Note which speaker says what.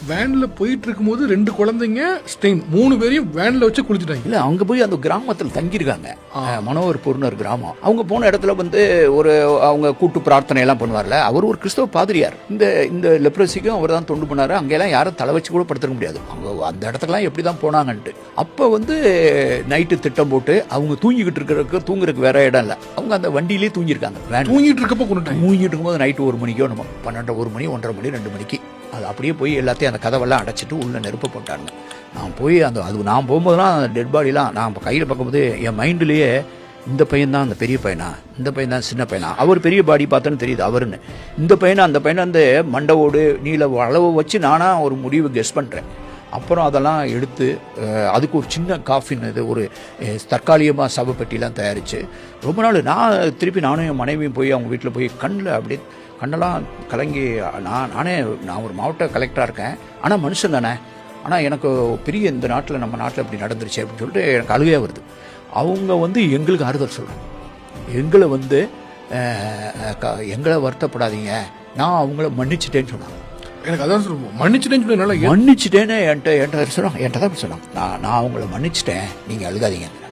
Speaker 1: வேன்ல போயிட்டு இருக்கும்போது 2 குழந்தைங்க ஸ்டெயின் 3 பேரையும் வேன்ல வச்சு குளிச்சுட்டாங்க.
Speaker 2: இல்லை, அங்கே போய் அந்த கிராமத்தில் தங்கியிருக்காங்க. மனோகர்பூர்னு ஒரு கிராமம். அவங்க போன இடத்துல வந்து ஒரு அவங்க கூட்டு பிரார்த்தனை எல்லாம் பண்ணுவார்ல, அவர் ஒரு கிறிஸ்தவ பாதிரியார். இந்த லெப்ரஸிக்கும் அவர் தான் தொண்டு பண்ணாரு. அங்கெல்லாம் யாரும் தலை வச்சு கூட படுத்துக்க முடியாது. அவங்க அந்த இடத்துக்குலாம் எப்படி தான் போனாங்கன்ட்டு. அப்போ வந்து நைட்டு திட்டம் போட்டு அவங்க தூங்குறதுக்கு வேற இடம் இல்லை. அவங்க அந்த வண்டியிலே தூங்கியிருக்காங்க. வேன்
Speaker 1: தூங்கிட்டு இருக்கப்போ கொண்டுட்டாங்க.
Speaker 2: தூங்கிட்டு இருக்கும்போது நைட்டு 1 மணிக்கோ நம்ம 12 1 மணி 1:30 மணி 2 மணிக்கு அது அப்படியே போய் எல்லாத்தையும் அந்த கதவெல்லாம் அடைச்சிட்டு உள்ள நெருப்பு போட்டாங்க. நான் போய் நான் போகும்போதுலாம் டெட் பாடிலாம் நான் கையில் பார்க்கும்போது என் மைண்ட்லேயே இந்த பையன் தான் அந்த பெரிய பையனா, இந்த பையன் தான் சின்ன பையனா, அவர் பெரிய பாடி பார்த்தோன்னு தெரியுது அவருன்னு, இந்த பையனை அந்த பையனை அந்த மண்டவோடு நீல அளவு வச்சு நானாக ஒரு முடிவு கெஸ் பண்ணுறேன். அப்புறம் அதெல்லாம் எடுத்து அதுக்கு ஒரு சின்ன காஃபின் இது ஒரு தற்காலிகமாக சவப்பெட்டிலாம் தயாரித்து ரொம்ப நாள் நானும் என் மனைவியும் போய் அவங்க வீட்டில் போய் அப்படியே கண்ணெல்லாம் கலங்கி நான் ஒரு மாவட்ட கலெக்டராக இருக்கேன், ஆனால் மனுஷன் தானே, ஆனால் எனக்கு பெரிய இந்த நாட்டில் நம்ம நாட்டில் இப்படி நடந்துருச்சு அப்படின்னு சொல்லிட்டு எனக்கு அழுகையாக வருது. அவங்க வந்து எங்களுக்கு ஆறுதல் சொல்கிறாங்க, எங்களை வருத்தப்படாதீங்க, நான் அவங்கள மன்னிச்சிட்டேன்னு சொன்னாங்க.
Speaker 1: எனக்கு அதான் சொல்லுவோம், மன்னிச்சிட்டேன்னு
Speaker 2: மன்னிச்சிட்டேன்னு என்கிட்ட தான் சொன்னாங்க. நான் அவங்கள மன்னிச்சிட்டேன், நீங்கள் அழுகாதீங்க.